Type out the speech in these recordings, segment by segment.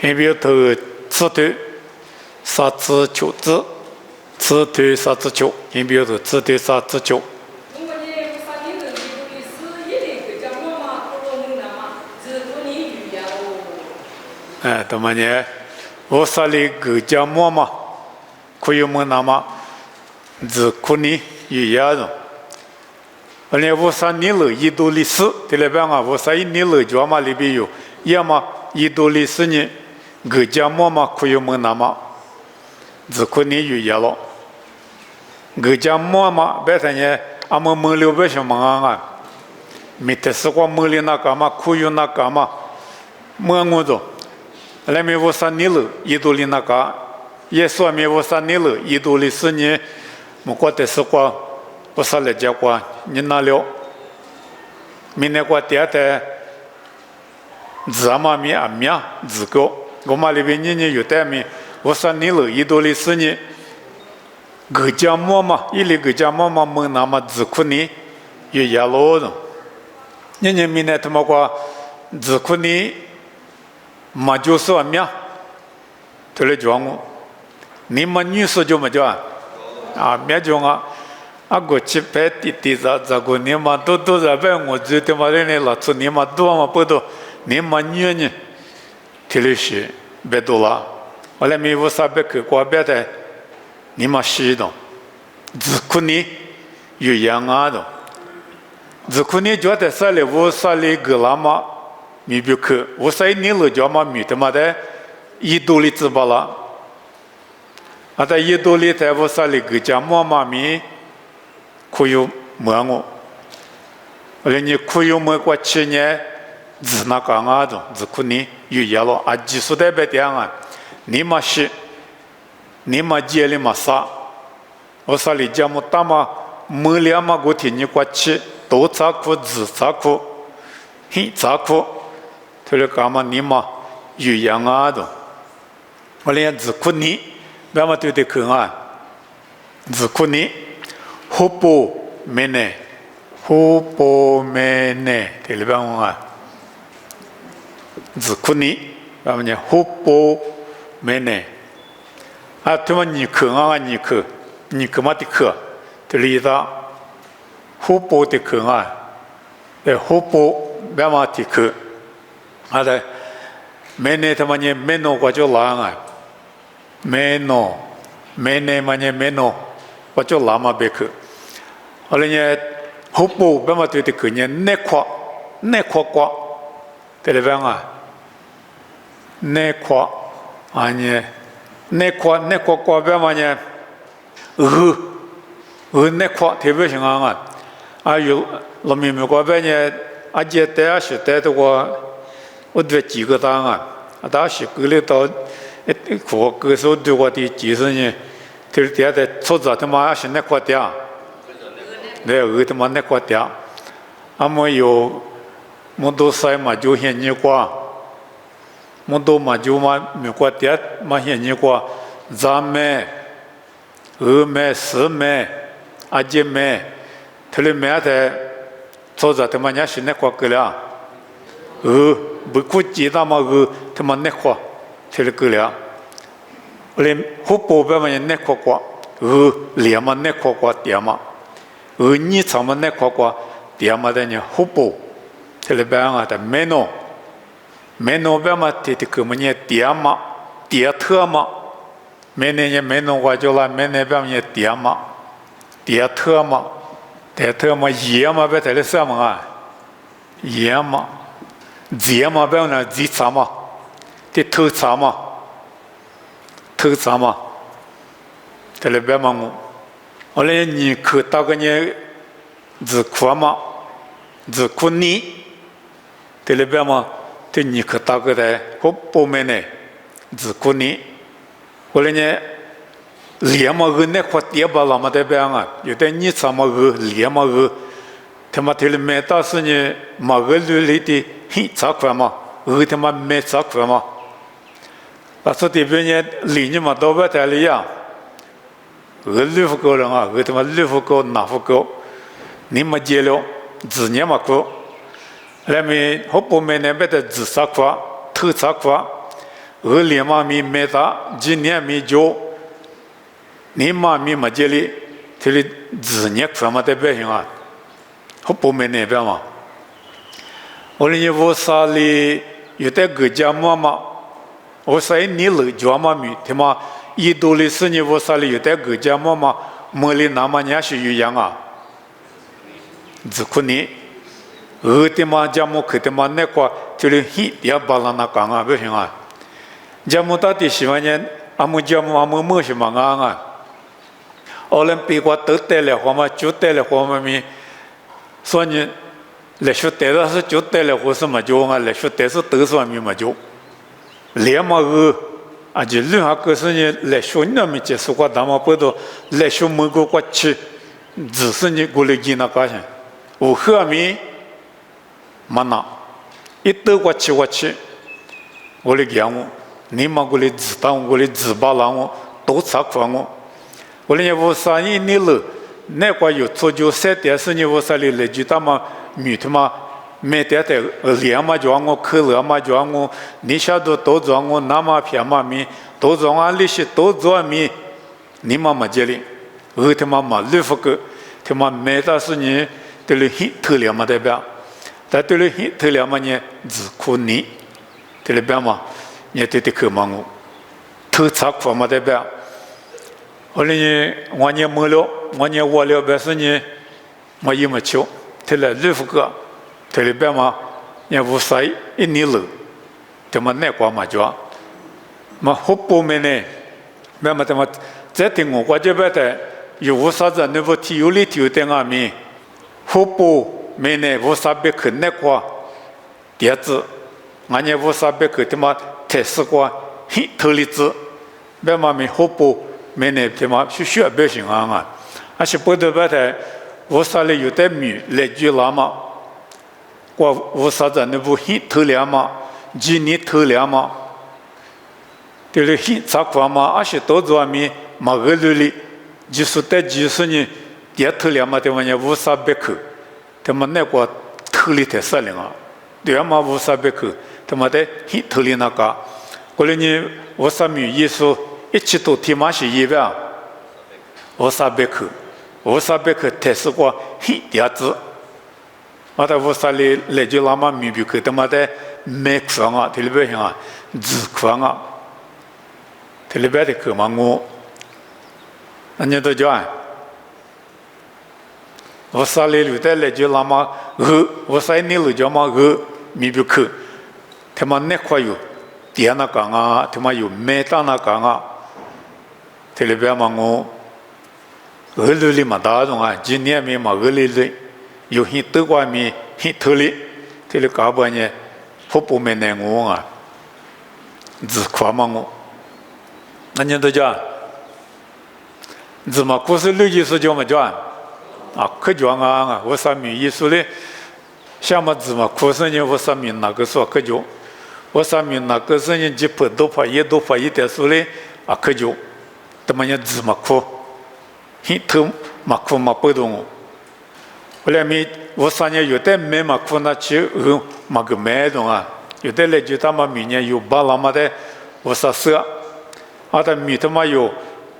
因为头刺头杀子求子，刺头杀子求，因为头刺头杀子求。怎么呢？我说的个叫么嘛？可以么那么？只可你有呀种。而且我说你了一多历史，对了吧？我说你了就嘛里边有，要么一多历史呢，个叫么嘛？可以么那么？只可你有呀了。个叫么嘛？别说呢，俺们没留不什么啊？没得时光没留那干嘛？可以那干嘛？么我做。来没我说你了，一多里那个，也说明我说你了，一多里是你，我觉得是过，我说来结果你拿了，明年过第二天，嘛咪啊咪自个，我嘛里边你有带没？我说你了，一多里是你，个家么嘛，一里个家么嘛么那么自苦你，有压路的，你明年他妈过自苦你。嘛就是啊咩，对了讲我，你们女士就么叫啊咩讲啊，我去拍弟这个你们都在拍我这他妈的了，做你们多嘛不多，你们女人，提了是别多了，后来没有啥别去过别的，你们是的，只可你有样啊的，只可你觉得啥嘞？我啥嘞个了嘛？米别去，我说你了叫嘛米他妈的，一多里知道了，啊，在一多里在我说里个家么嘛米，可有么我，而且你可有么过去呢？是那个啊种，是可你有也了啊，技术代表这样啊，你嘛是，你嘛接里嘛啥，我说里家么大嘛，没了嘛我听你过去，都咋苦子咋苦，嘿咋苦。他说干嘛你嘛有样啊的，我连只可你，别嘛对得看啊，只可你，湖泊没呢，湖泊没呢，对了吧我啊，只可你，别嘛呢湖泊没呢，啊他妈你看啊你看，你干嘛的看？对了意思，湖泊的看啊，湖泊别嘛的看。啊的，没呢他妈呢没弄过就烂啊，没弄，没呢嘛呢没弄，我就烂嘛别去。后来呢，后补别嘛对的去呢，内扩过，对了吧啊？内扩啊呢，内扩过别嘛呢，内扩特别行啊，啊有老明白过别呢，啊姐带啊是带的我。我对几个档啊，当时过来到，我歌手对我的技术呢，就是第二的出着他妈是那块掉，对，他妈那块掉，俺们有，么多赛嘛就现你过，么多嘛就嘛没块掉嘛现你过，咱们，们四们，阿姐们，他们没的，出着他妈伢是那块过了，不估计他妈他妈那块，这个了，我连湖泊边嘛那块过，连嘛那块过点嘛，你怎么那块过点嘛的呢？湖泊，这里边啊的没弄边嘛的个么呢点嘛，点特嘛，没那也没弄过就了，没那边也点嘛，点特嘛，也嘛别在这什么啊，也嘛。节嘛，不要呢，节啥嘛，的偷啥嘛，这里边嘛我来你可大个呢，只苦嘛，只苦你，这里边嘛，对你可大个的，我不买呢，只苦你，我来呢，连嘛那块地巴了嘛这边啊，有的你啥嘛连嘛他妈这里买到是呢，马个里的。嘿，咋块嘛？他妈没咋块嘛？那说这边呢，离你嘛都不太一样。六户口人啊，他妈六户口哪户口？你们接了，自年嘛口，来没好不没那边的自啥块，偷啥块？俄连嘛咪没打，今年咪就，你嘛咪嘛这里，这里子年什么代表性啊？好不没那边嘛？我哩我啥哩有点个家嘛，我啥你了家嘛咪，他妈一多哩是你我啥哩有点个家嘛，没哩那么年是有样啊？只可你。他妈家母可他妈那个就是很也巴拉那讲啊，不行啊！家母到底喜欢人，阿母家母阿母么什么啊？奥林匹克得得了，我们就得了，我们咪，所以来说得了是就得了，或是么就啊？来说得是得算咪么就，连么个啊？就另外个是呢，来说那么结束过，他们不都来说么个过去，只是你过来见那个些，我后面。mana itu wachi oleh giamu ni ma oleh zitang oleh zibalangu do sakwangu oleh wo sa ni le ne kwa yu tso jo se de se ni wo sa le ju ta ma mi tu ma me de de lian ma jo ngo ke le ma jo ngo ni sha do zo ngo na ma pia ma mi do zo a li shi do zo mi ni ma ma je li te ma ma le fu ke te ma me da se ni de le hi te le ma de ba但对了，对了嘛呢，只可你，对了别嘛，你对的可忙我，偷查苦嘛对别，后来呢，我呢没了，我呢我了，但是呢，我也没求，对了六福个，对了别嘛，也无啥一年了，他妈那瓜嘛就，嘛好不没呢，别嘛他妈再听我这边的有无啥子那不体有理体有点阿弥，好不。没呢，我啥别去那个碟子，俺也我啥别去他妈特斯个很头里子，别嘛没好不没呢他妈需要别行啊，而且不得不的，我啥里有点米来句了嘛，我啥子那不很头了嘛，几年头了嘛，对了很咋个嘛，而且多做米嘛个里，就是在就是呢，碟头了嘛，对嘛呢，我啥别去。他们那个头里太色灵啊，对嘛无啥别去，他们的头里那个，过来呢，我啥米意思，一起都提马是一边，我啥别去，我啥别去，太是个很点子，我的我啥里来就那么米别去，他们的没矿啊，这里边啊，纸矿啊，这里边的去嘛我，那你都讲。我啥里留在来就那么我啥你留着嘛米不去，他妈那块有点那讲啊，他妈有没打那讲啊，这里边嘛我里嘛大种啊，今年没嘛里有很多块米很头里，这里搞不呢，好不没那我啊，只夸嘛我，那你都讲，怎么故事里就是叫么讲？啊，可讲啊！我啥米意思嘞？像么子嘛，可是呢，我啥米那个说可讲，我啥米那个是呢，几百多块一点数嘞啊，可讲，他妈呢子嘛可，很头嘛可嘛不动。后来米我啥呢有的没嘛可那去嘛个没动啊，有的来就他妈米呢有巴拉嘛的，我啥事啊？啊，他米他妈有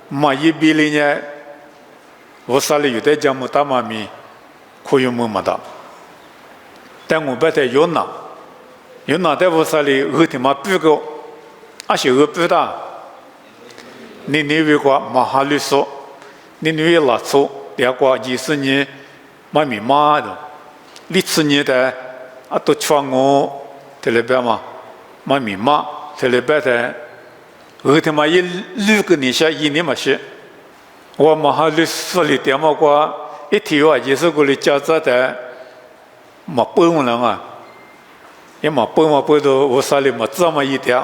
嘛一比例呢？我啥里有的家母大妈咪，可以么么的，但我不太有拿在我啥里他妈不够，而且不大，你为个马哈律说，你为拉错，第二个就是你妈咪妈的，历次你的啊都穿我，这里边嘛，妈咪妈，这里边的，他妈一六个年下一年嘛是。我马哈律说里点么个一天啊，就是过来家长的，没帮我人啊，也没帮我帮到我啥里没这么一点。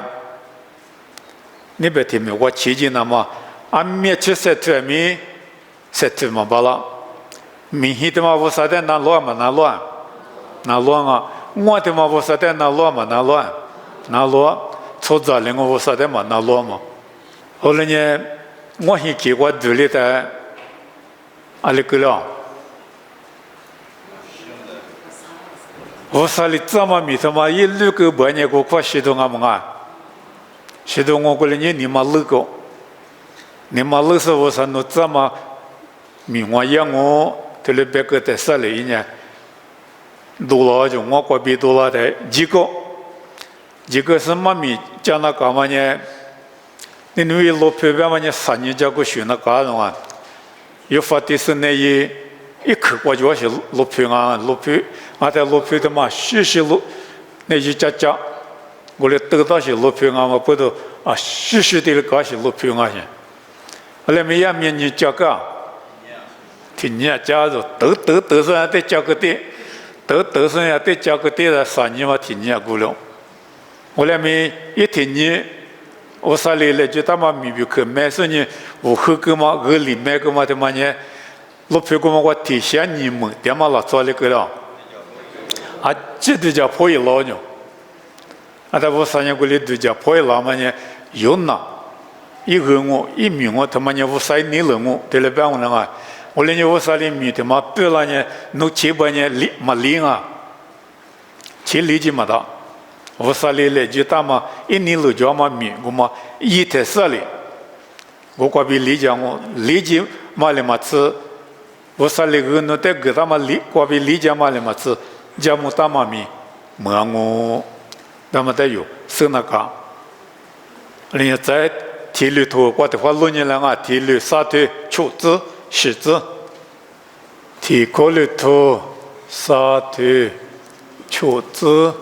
你别听没，我前几年嘛，俺面去晒腿米，晒腿嘛罢了，明天的嘛我啥的拿乱嘛拿乱啊，我的嘛我啥的拿乱嘛拿乱，出杂零我啥的嘛拿乱嘛，后来呢？我很奇怪，这里的阿里个了，我啥里这么米他妈一路个半年过快系统啊么啊，许多我过来你嘛乐个，你嘛乐是我说侬这么米我养我，这里别个在山里呢，多了就我过比多了的几个是妈咪讲那干嘛呢？你因为老婆别嘛呢3年家个学那干的话，有发的是那一口过就是老婆啊，老婆啊在老婆的嘛学习路那一家。我来得到是老平安嘛，不都啊？虚虚的搞是老平安些。后来没也面你教个，听你家着都是得教个的，都是也得教个的了，3年嘛听你过了。后来没一听你，我啥来了就他妈咪咪去买什么，我后个嘛个里买个嘛的嘛呢，老平个嘛我提醒你们，点嘛老早那个了，啊，这都叫破一老呢。啊，他我3年过来都叫破一老嘛呢，有那一个我一米我他妈呢我3年了我，对了别我那个，我连我3年米他妈别了呢，弄7八年离没离啊，7离就没到，我3年来就他妈1年了就嘛米，我嘛一台4里，我过比离家我离就嘛了嘛吃，我3年个弄得个他妈离过比离家嘛了嘛吃，家么他妈米，没我。那么得有是那个，人家在体里头，我的话6年了啊，体里3腿球子、石子，体壳里头3腿球子、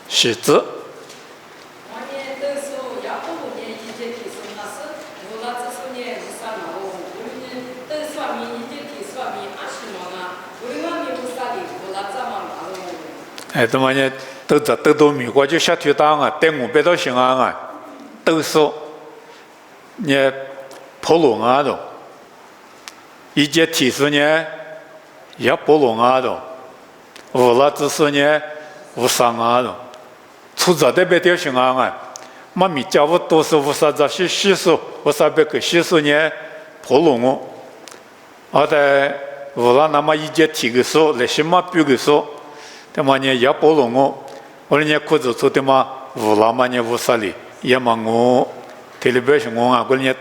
石子。哎，他妈呢？都美国就下腿打啊，带我别到西安啊，都说你跑路啊的，一节提示呢也跑路啊的，无了只是呢无伤啊的，出走的别到西安啊，妈咪家务都是无啥子去洗手，无啥别个洗手呢跑路我，而在无了那么一节提个手，那些嘛比个手，他妈呢也跑路我。我人家裤子做的嘛，无啦嘛呢无啥哩，也嘛我，特别是我啊，我人家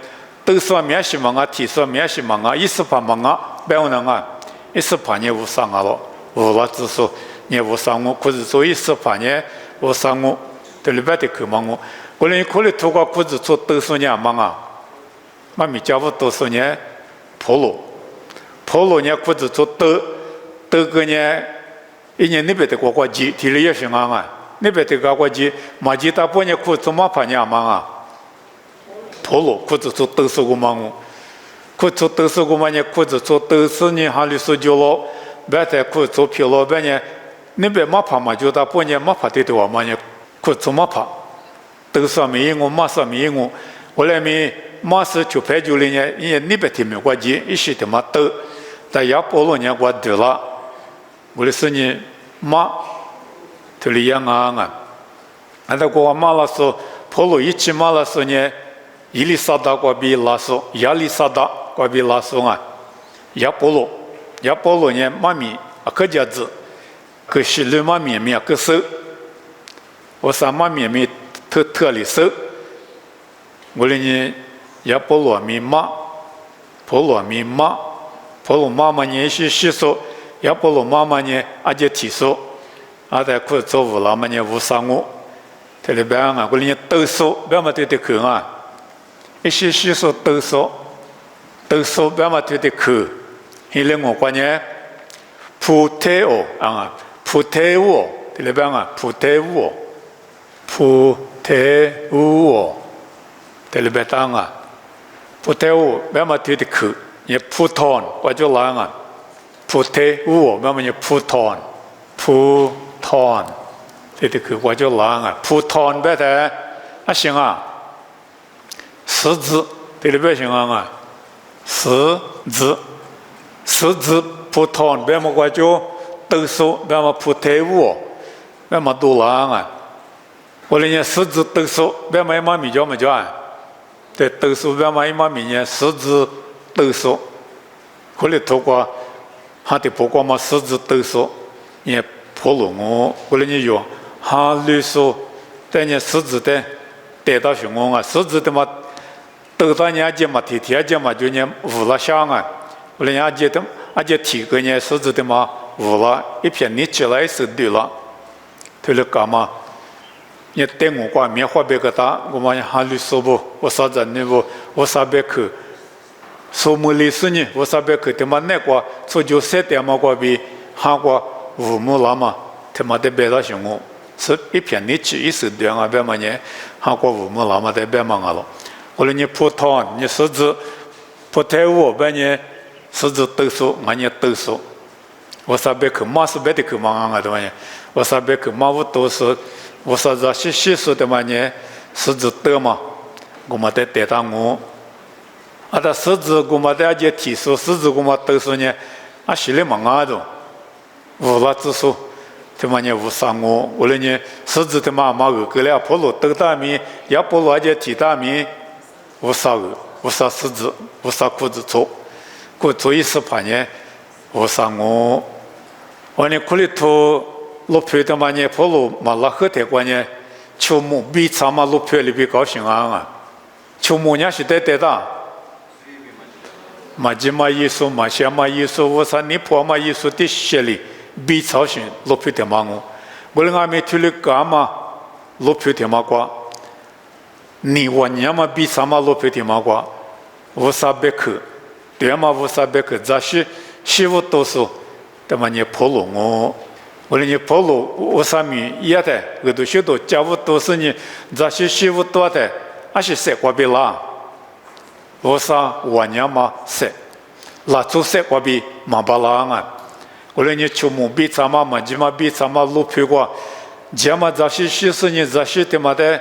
都说面西嘛啊，提说面西嘛啊，一时怕嘛啊，别我那啊，一时怕呢无啥啊了，无啦只说呢无啥我，裤子做一时怕呢无啥我，特别的去嘛我人家可能透过裤子做都说呢嘛啊，嘛咪家务都说呢破路呢裤子做都个呢，一年那边的国鸡，提了也行啊。那边的国鸡，马鸡大半年裤子嘛怕娘嘛啊，破了裤子做都是个嘛我，裤子都是个嘛呢，裤子做都是呢，哈里说就了，别在裤子做皮了，别呢，那边嘛怕嘛就大半年嘛怕的多嘛呢，裤子嘛怕，都是没我马上没我，后来没马是就拍就了呢，因为那边的没国鸡，一些的嘛都，但也破了呢我得了，我的是呢马。这里养啊，俺那个马拉松跑路一起马拉松呢，伊里萨达过比拉松，亚里萨达过比拉松啊，亚波罗呢，妈咪啊，可家子，可是路马面面可手，我上马面面特里手，我哩呢，亚波罗咪马，波罗妈妈呢是洗手，亚波罗妈妈呢阿就提手。啊，在裤做无啦嘛呢无伤我，这里边啊，我哩抖擞，别嘛对的口啊，一些洗手抖擞，别嘛对的口，现在我关呢，葡萄哦啊，葡萄哦，这里边啊，葡萄哦，这里边当啊，葡萄哦，别嘛对的口，也葡萄，我就来啊，葡萄哦，别嘛也葡萄。这个我就狼啊，葡萄别的啊行啊，十字这里边行啊，十字葡萄别么我就都说别么葡萄物，别么多狼啊，我人家十字都说别么一毛米叫么叫啊，对都说别么一毛米呢，十字都说，后来透过他的不光嘛十字都说也。破路我人家有哈律说，但你狮子的得到熊我啊，狮子的嘛，得到人家嘛，天天家嘛就人无了想啊，我人家的而且提个人狮子的嘛无了，一片你起来是对了，对了干嘛？你带我qua面花别个大，我嘛哈律师不，我啥子呢不，我啥别去，说么历史呢？我啥别去的嘛那个，从就三点嘛过比哈过五亩了嘛，他妈的别到熊我。是一片你去一时对啊，别么呢？韩国父母老嘛在别忙啊了。或者你葡萄，你狮子，葡萄我别呢，狮子都说，俺也都说。我啥别去马是别的去忙啊，对吧呢？我啥别去马我都是，我啥子细说的嘛呢？狮子得嘛，我嘛得得到我。啊，他狮子我嘛得就提出，狮子我嘛都说呢，啊，心里忙啊的，无了之说。他妈呢，无啥我来呢，狮子他妈个了，婆罗斗大米，也婆罗就提大米，无啥无啥狮子，无啥裤子做，过做一时怕呢，无啥我呢苦里头落票他妈呢，婆罗嘛拉喝的关呢，秋木比查嘛落票里边高兴啊，秋木呢是得的，嘛吉嘛耶稣嘛西嘛耶稣，无啥你婆嘛耶稣的血里。比朝鲜落票的嘛我们阿没听了干嘛落票的嘛瓜，你我年嘛比啥嘛落票的嘛瓜，无啥别去，对嘛无啥别去，这些媳妇都是，对嘛你破路我们你破路无啥米也的，我都许多家务都是你这些媳妇多的，还是谁瓜比啦，无啥我年嘛谁，拉出谁瓜比嘛巴拉啊。我来你出门比咱们嘛，起码比咱们路票过，起码这些细事呢，这些他妈的，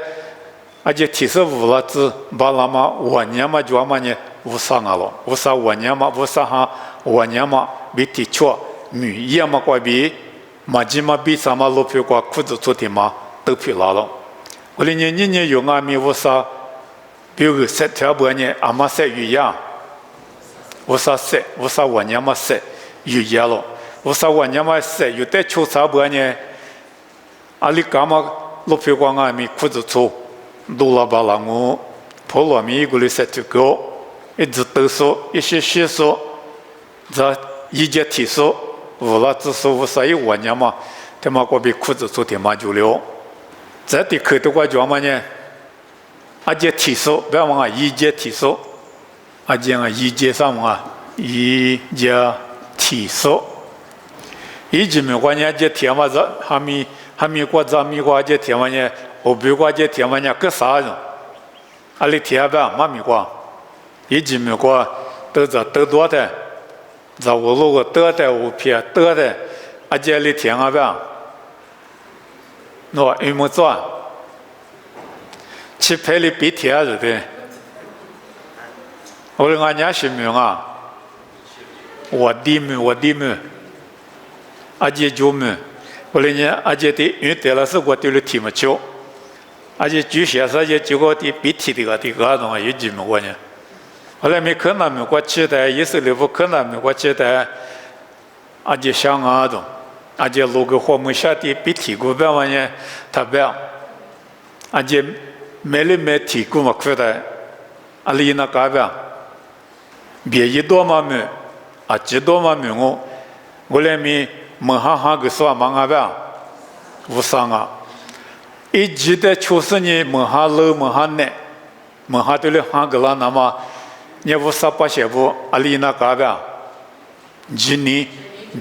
而且提示无了子，把那么我年嘛就嘛呢，无啥啊了，无啥我年嘛，无啥哈，我年嘛比提出，女也嘛过比，嘛起码比咱们路票过，裤子做的嘛都票拉了。我来你有阿米无啥，比如说条不呢，阿妈说语言，无啥说，无啥我年嘛说语言了。我说我年嘛是有的出差不呢？阿里干嘛路票光啊？米裤子粗，路拉巴拉我，破罗米一个里塞就够，一直都说一些细说，这一节提说，无了只说无啥有我年嘛，他妈过比裤子粗他妈就了，这的口头话讲嘛呢？阿节提说，不要忘啊，一节提说，阿节啊一节上啊，一节提说。以前没关系，这天嘛这还没过这没过这天嘛呢，我别过这天嘛呢，个啥人？阿里天吧，嘛没过，以前没过，都这都多的，这我如果得的我偏得的，阿这里天啊吧，那一么做，去拍里比天是的，我的俺家是没有啊，我弟妹。阿姐就么，后来呢，阿姐的因为得了是我对了提么久，阿姐就写上也结果的比提的个东西有几么个呢？后来没可能没过期待，也是那不可能没过期待，阿姐想啊种，阿姐录个花木下的比提过别玩意，他别，阿姐没提过嘛亏待，阿里那干别，别一多嘛没，阿几多嘛没我来没。门哈个说忙啊吧，无啥啊！一记得出事呢，门哈楼门哈内，门哈对了哈个啦，那么你无啥把些不阿里那嘎吧？今年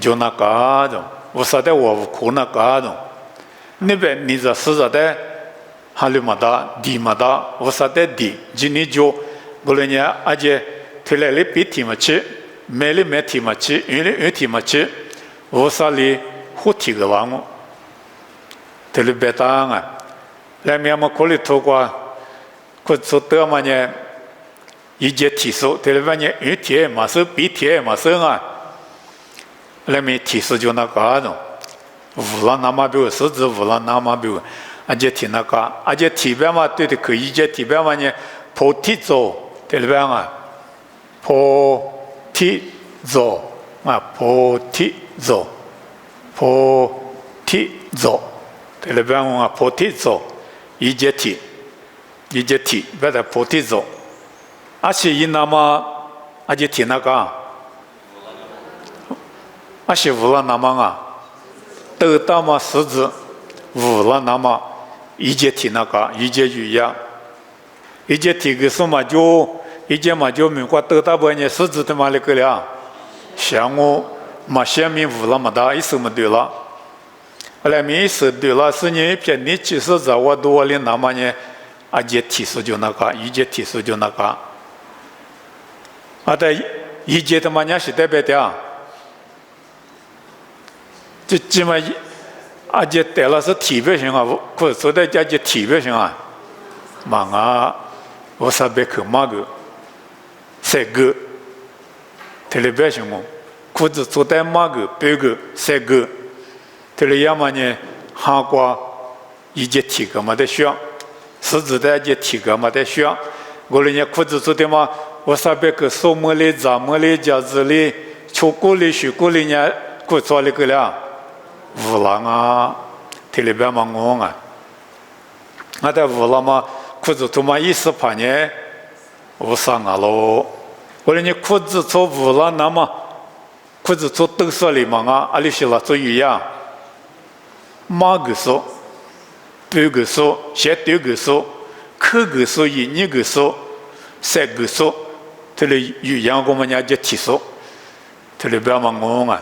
就那嘎种，无啥的我苦那嘎种，那边你这是的，哈里嘛大，地嘛大，无啥的地，今年就不然呢，而且推来的比提嘛去，买的买提嘛去，运提嘛去。我啥里胡提个玩我，这里别当啊，来面么可里头过，可做得嘛呢？一节提手，这里边呢运提嘛是比提嘛是啊，来面提手就那个种，无了那么比如狮子无了那么比如，而且提那个，而且提边嘛对的可以，一节提边嘛呢破提走，这里边啊破提走啊破提。走，破 T 走，这里边我破 T 走，一节体，一节体别的菩提走，而且一那么而且体那个，而且无了那么啊，都那么实质无了那么一节体那个一节语言，一节体个什么就一节嘛就美国都大半年实质他妈的个了，像我嘛先民无了么大意思么对了。后来没事对了，是你偏你其实在我多的那么呢，一节体数就那个，一节体数就那个，的一节他妈呢是代表的，就起码一节带了是体表性啊，或者说的叫体表性啊，嘛啊，我啥别去嘛个，三个，体表性哦，或者做的嘛个，别个三个。这里要么呢，韩国一节体格嘛的选，实质的一节体格嘛的选。我们呢，裤子做的嘛，我上边个树木里、杂木里、架子里、秋谷里、水果里呢，过做那个了，无浪啊，这里边嘛我啊，那在无浪嘛，裤子做嘛意思怕呢，无上啊喽。我们呢，裤子做无浪那么，裤子做都说里嘛啊，阿里是啦做鱼呀。马个数，半个数，先对个数，口个数，一个数，三个数，这里语言我们讲叫体数，这里不要嘛我啊，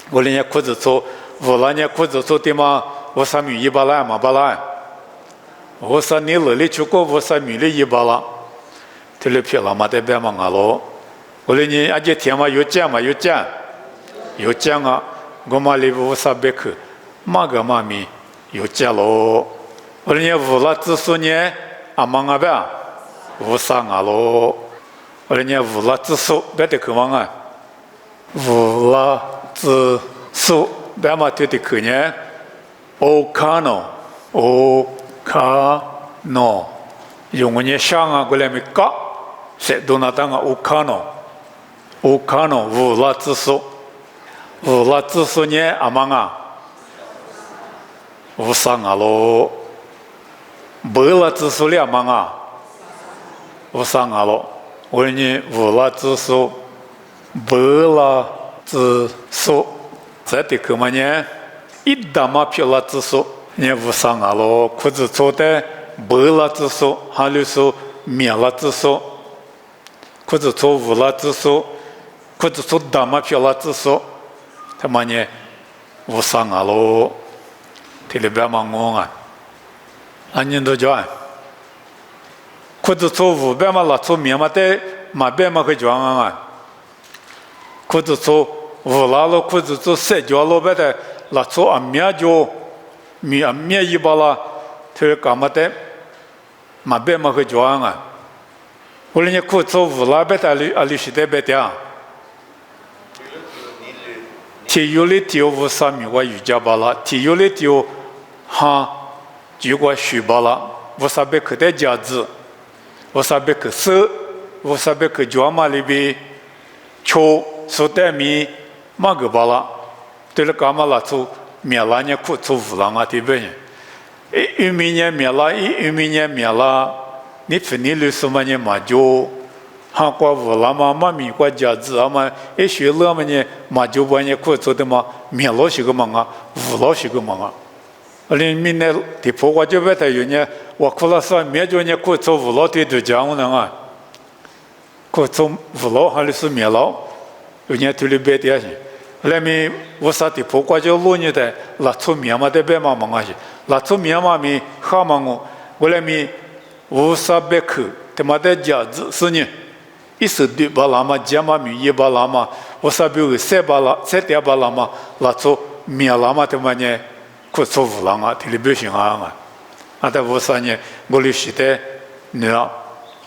我人家裤子做，我那年裤子做的嘛，我啥米一巴拉嘛巴拉，我啥你那里去过，我啥米里一巴拉，这里偏了嘛得不要嘛我咯，我人家而且天嘛有讲嘛有讲，有讲啊，我嘛里我啥别去。嘛个嘛咪有家咯，我人家无了子孙呢，阿忙啊呗，无啥啊咯，我人家无了子孙别得去忙啊，无了子孙别嘛对得去呢，欧卡诺，用我呢想啊，过来没搞，谁都那当啊欧卡诺，无了子孙，无了子孙呢阿忙啊。无上啊喽，没了之数了嘛啊，无上啊喽，我呢无了之数，没了之数，这的可嘛呢？一大嘛撇了之数，呢无上啊喽，裤子做的没了之数，还有说灭了之数，裤子做无了之数，裤子做大嘛撇了之数，他嘛呢无上啊喽。这里边嘛我啊，安人都讲，裤子做五百嘛拉做面嘛得马百嘛可讲啊，裤子做五拉了裤子做三角了别的拉做啊面就面一把啦，他干嘛的马百嘛可讲啊，我人家裤子做五拉别的阿里是得别的。体育里丢无啥米我瑜伽巴拉，体育里丢哈就我书巴拉，无啥别去的价值，无啥别去手，无啥别去脚嘛里边，球手带米马个巴拉，对了干嘛拉出面拉呢苦出无浪啊对不对？一米呢面拉，一米呢面拉，你分你六十万呢嘛就。韩国无啦嘛，嘛米国家子啊嘛，一学了嘛呢，嘛就把人苦做的嘛，面老些个嘛啊，无老些个嘛啊。连民呢，地破我就不太有呢，我苦了啥，面就呢苦做无老的都讲我呢啊，苦做无老还是面老，有呢对里别的些。来咪我啥地破我就路呢的，拉出面嘛的别嘛嘛些，拉出面嘛咪好嘛我来咪无啥别去，他妈的家子是呢。一手对巴拉嘛，加嘛米一巴拉嘛，我啥比如三巴拉、三点巴拉嘛，拉出面拉嘛，他妈呢，苦出无浪啊，这里不行啊！啊，但我啥呢？我里时代，你啊，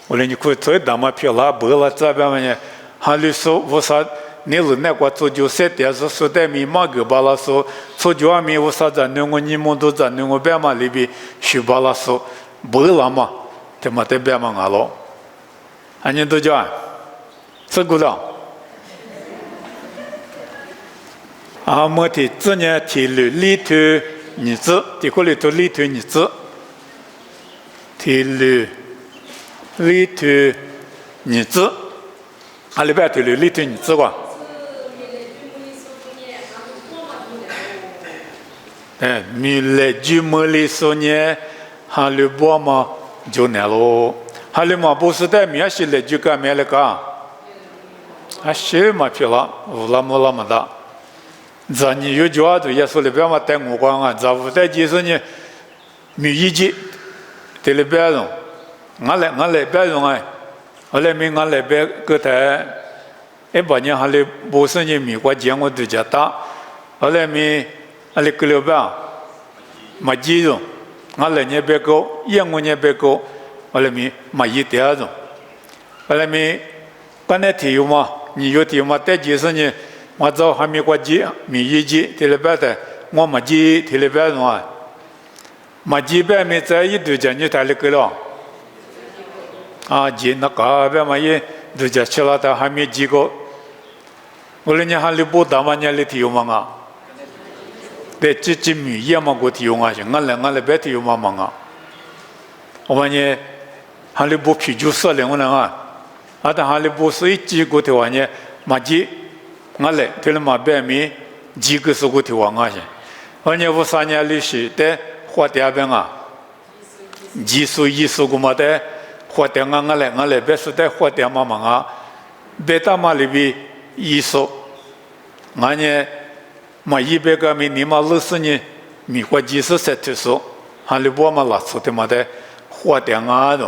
我里你苦做大嘛，漂拉白了这边嘛呢，还里说我啥？你是那个做就三点是说的米嘛个巴拉说，做就阿米我啥在那我你们都在那我边嘛里边学巴拉说白了嘛，他妈在边嘛阿咯。安尼都讲，这个了。啊，么的这年 提里头日子，这个里头里头日子，提律里头日子，阿里边提律里头日子个。米勒居莫里说呢，哈利波嘛就那喽，哈利嘛不是在米是勒居干咩了个，啊是嘛皮了，乌拉木拉么的，这你有主要的耶稣里边嘛带我光啊，这无在就是呢，米一级，这里边人，俺来边人哎，后来咪俺来边个台，一把年哈利不是呢米国见我都叫大，后来咪。阿里格留吧，马吉种，俺来年别高，养我年别高，阿来咪马一点种，阿来咪，刚才提有嘛，你有提嘛？在就是呢，我早还没过节，米一节，提了别的，我马吉提了别种啊，马吉别没在一度讲你抬了个了，啊，节那个别嘛也都讲吃了，但还没几个，我来年还里不打嘛年里提有嘛啊。在这米也嘛过提用啊，俺来别提用嘛忙啊。我们呢，还里不啤酒色两个人啊，啊但还里不是一几个提完呢，马几，俺来提了嘛别米几个是个提完啊些。我呢我3年历史在花店边啊，几数个嘛在花店啊，俺来别是在花店嘛忙啊，别大嘛里边1数，俺呢。嘛一百个米，你嘛60年，米花几十岁的时候，还里我嘛拉出的嘛的花店啊都，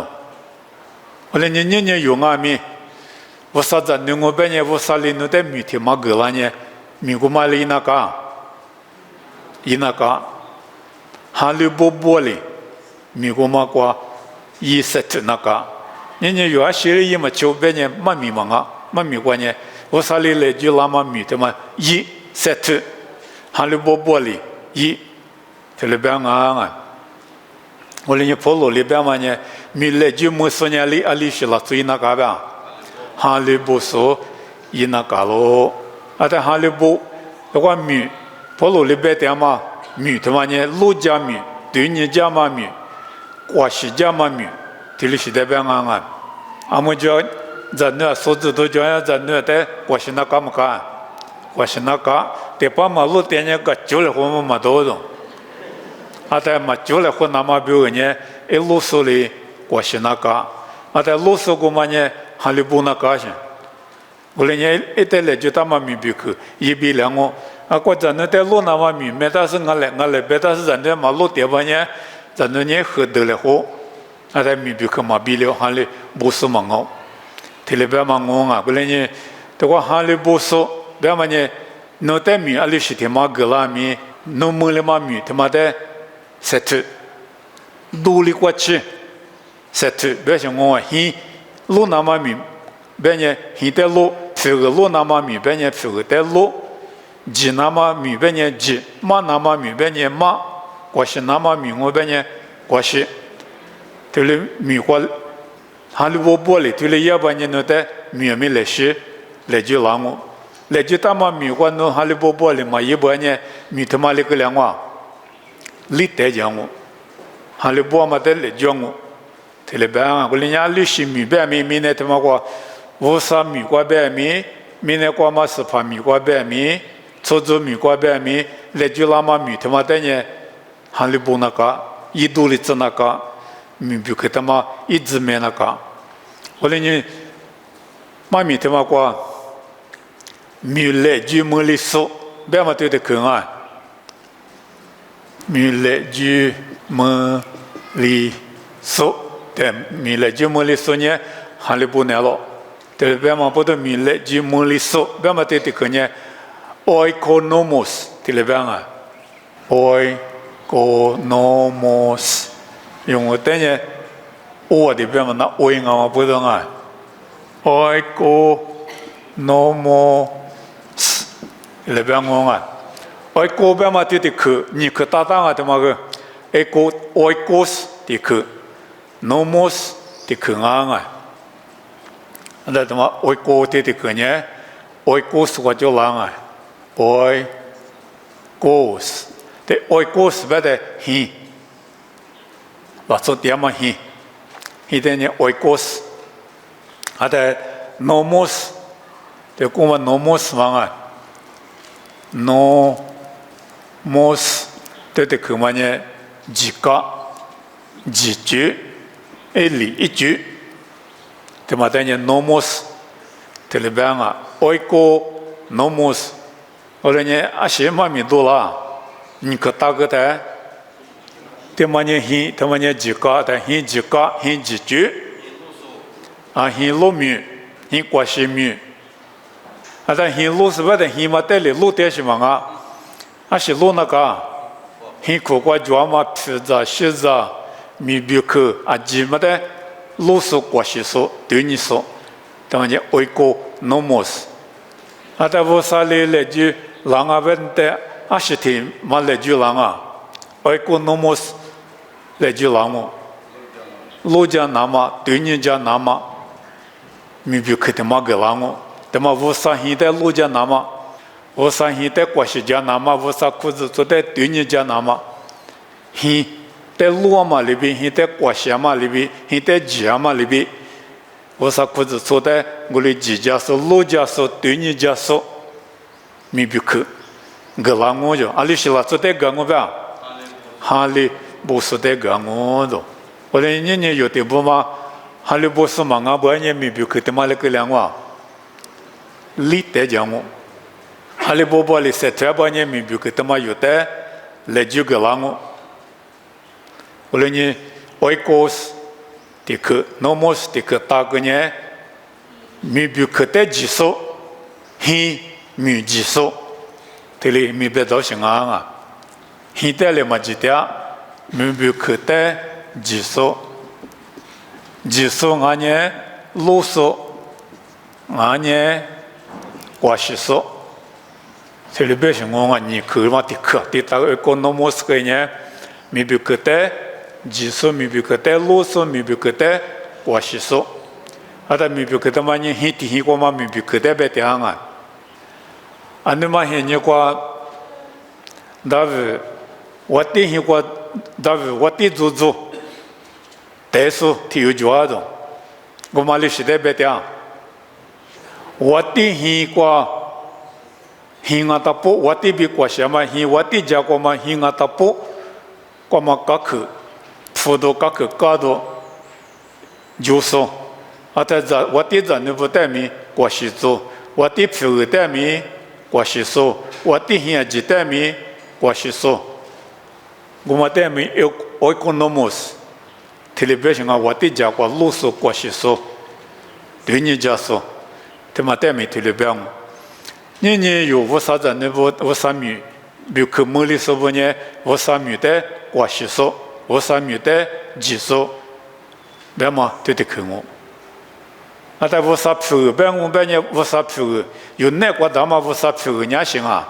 后来年有啊米，我啥子呢？我半夜我啥里弄的米的嘛个了呢？米个嘛里那个，还里波哩，米个嘛过20那个，年有啊些人嘛就半夜嘛米嘛啊，嘛米过呢，我啥里来就拉嘛米的嘛17。哈利波里这里边啊，我们普罗里边嘛呢，米勒就没说呢里阿里是了最那个吧，哈利波说伊那个咯，啊但哈利波那个米普罗里边的嘛米的嘛呢，路加米、对尼加嘛米、瓜西加嘛米，这里是在边啊，阿么就咱那数字都叫咱那的瓜西那干么干？我是那个，对吧？马路点那个酒了喝嘛多种，啊，在嘛酒了喝那么比如呢，一路数里我是那个，啊，在路数个嘛呢，还里不那个些，我嘞呢一带来就他妈米比去，一比两哦，啊，我咱那在路那么米，没但是俺来别但是咱那马路点吧呢，咱那呢喝得了喝，啊，在米比去嘛比了，还里不是嘛哦，提了别嘛我啊，我嘞呢，这个还里不是。别嘛呢，那在米阿里是他妈个啦米，那么了嘛米他妈的7，努力过去7，别像我现路那么米，别呢现在路这个路那么米，别呢这个在路，几那么米别呢几，马那么米别呢马，过去那么米我别呢过去，这里米花，哈里波里这里要不然呢在米来学来就让我。来就他妈米花弄哈利波里嘛，一般呢米他妈那个两万，里带讲我，哈利波嘛在来讲我，这里边啊，我人家历史米白米呢他妈个，50米瓜白米，米呢瓜嘛18米瓜白米，初中米瓜白米，来就拉嘛米他妈的呢，哈利波那个，一度里子那个，米比克他妈一直没那个，我人家妈米他妈个。米勒居莫里索，别嘛对的看啊。米勒居莫里索，对，米勒居莫里索呢，哈利不难了。对，别嘛不对米勒居莫里索，别嘛对的看呢。oikonomos， 对了别啊。oikonomos， 用我等下，我的别嘛那 o 我不懂啊。oikonomos。来边我啊，爱国边嘛对的去，你去打仗啊，他妈个，爱国的去 ，nomos 的去啊，那他妈爱国的去呢，爱国是我就让啊，爱国是，的爱国是别的很，老早点嘛很， 히데니 오이코스 아데 노모스 데 꼬마 노모스 망아 노모스 때때 그만에 지가 지주 엘리 이주 때마다냐 노모스 텔레방아 오이코 노모스 어른이 아시마미 돌아 니가 따그다 때마냐 히 때마냐 지가 다히 지가 히 지주 아히 로미 히 과시미 아다 히 로스바다 히 마텔리 로테시마가 아시 로나가 히 코과 조아마 피자 시자 미비크 아지마다 로스 과시소 되니소 때마냐 오이코 노모스 아다 보살레레지 랑아벤테 아시티 말레지 랑아 오이코 노모스 레지 랑모 로자 나마 되니자 나마 미비크테 마글랑모 때마 보사히데 로자 나마 보사히데 과시자 나마 보사 쿠즈토데 되니자 나마 히 때루아마 리비 히데 과시아마 리비 히데 지아마 리비 보사 쿠즈토데 고리 지자소 로자소 되니자소 미비크 글랑모죠 알리실라토데 강오바 할리 보스데 강오도 원래는 요때 보마 할리 보스 망아 뭐냐 미비크 때말에 그량와 리때 장오 할리 보발리 세트바냐 미비크 때마 요때 레주글랑오 원래는 오이코스 티크 노모스 티크 타그냐 미비크 때 지소 히 미지소 텔리 미베도싱아 히텔레 마지티아 미비크 때 지소 지소 아니에 로소 아니에 과시소 텔레베싱옹아 니 그마티크 티타 에코노모스케냐 미비크 때 지소 미비크 때 로소 미비크 때 과시소 아다 미비크 때 많이 히티 히고마 미비크 때 베테앙아 안데마 헤니과 다브 와티 히과 다브 와티 조조 대수 티우주아도 고말리시데 베테아 와티 히과 힝아타포 와티 비과샤마 히 와티 자고마 힝아타포 꼬마카크 푸도카크 까도 조소 아타자 와티 잔누부테미 과시조 와티 푸르테미 과시소 와티 히아지테미 과시소 고마테미 오이코노모스 텔레베싱아 와티 자과 로소 과시소 되니자소 테마테미 텔레뱅 니니 요 워사자네보 워사미 비크 몰리소보냐 워사미데 과시소 워사미데 지소 베마 테테크모 아다 워사프 뱅운베냐 워사프 요네과 다마 워사프 냐싱아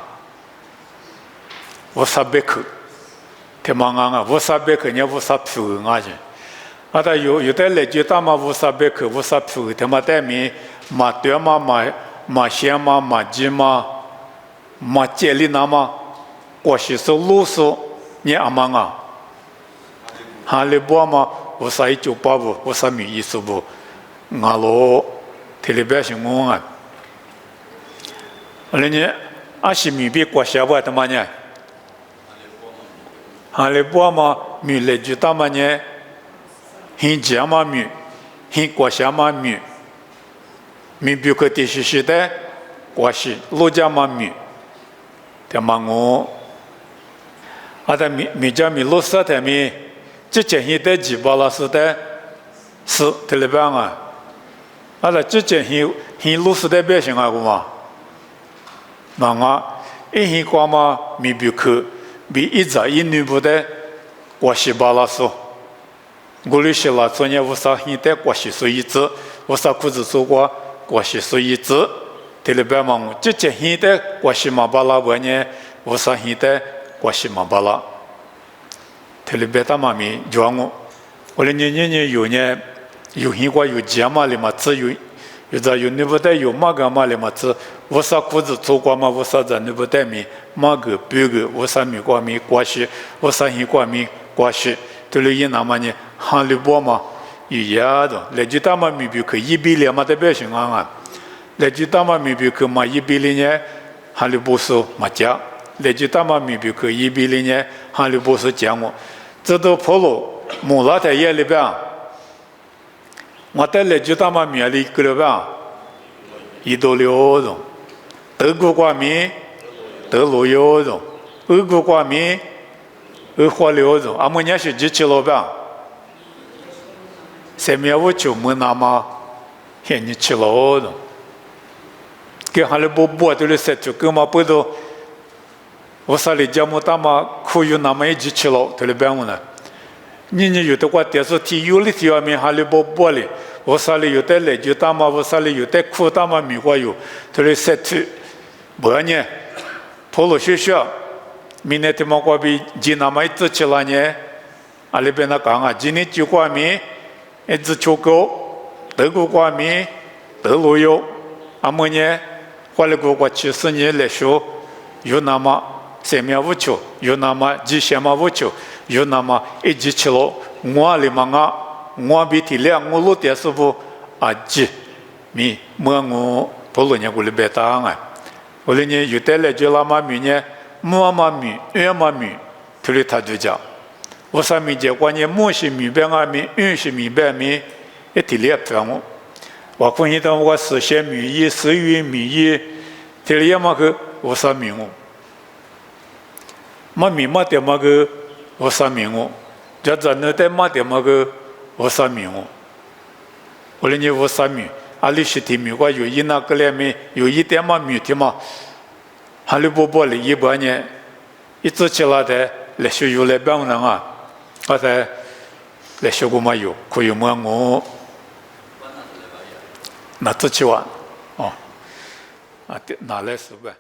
워사베크 테망앙아 워사베크냐 워사프 nga지 아다 요텔레 제타마 워사베크 워사프 테마테미 마테마 마시아마 마지마 마체리나마 과시소 로소 니 아망아 할레보마 워사이초 파보 워사미 이소보 ngalo television ngonga alenya ashimi bi kwashaba tamanya haleboma mi lejutamanya hinjama mi hin kwashama mi mi byukati shishite kwashi lojama mi tamango ada mi jami losata mi chiche hite jibala sute su telebanga 아다 찌째 히 루스데 베싱하고마 망아 이히과마 미비크 비 이자 이니부데 과시발라소 골리실라 소냐 우사 히테 과시소 이즈 우사 쿠즈소과 과시소 이즈 텔레베망 찌째 히테 과시마발라 버냐 우사 히테 과시마발라 텔레베타마미 조앙오 올레니니니 요냐 유희과 유지아마리 마츠 유자 유니버데 유마가마리 마츠 워사쿠즈 조과마 워사자니버데미 마그 뷰그 워사미과미 과시 워사히과미 과시 들리나마니 한리보마 语言的，来就他们米比克100嘛，代表什么啊？来就他们米比克嘛100呢，哈利波斯嘛讲，来就他们米比克100呢，哈利波斯讲我，这都跑了，木拉在夜里边，我在来就他们米里个里边，一多了种，德国国民，德罗有种，俄国国民，俄华了种，阿们也是支持了边。下面我就没那么很你吃了的，给哈利波波的说就跟嘛不都，我说你家么他妈可有那么一起吃了，对了边我呢，你有的话电视题有的题外面哈利波波哩，我说你有的来就他妈，我说你有的苦他妈米花有，对了说去，不呢，跑了学校，明天他妈过比今那么一直吃了呢，阿里边那讲啊，今天就过米。一直求购德国国民德罗有，阿么呢？华丽国70年来说，有那么3.5球，有那么2.5球，有那么1级起了，我里嘛我比体量我录电视部啊几米，我不论人过来别当啊，我里呢有带来就那么米呢，1万米2万米，推了他就讲。我上面讲关于某些米白阿米、有些米白米，一体列表我。我关于到我10些米一、10元米一，这里嘛个我上面我，嘛米嘛点嘛个我上面我，这真的在嘛点嘛个我上面我。我哩我上面，阿里是提米我有一那个里面有一点嘛米的嘛，哈利波波哩一般呢，一直起来的来学有来帮人啊。我在来学过嘛有，可以么我那自己玩哦，啊，拿来是呗。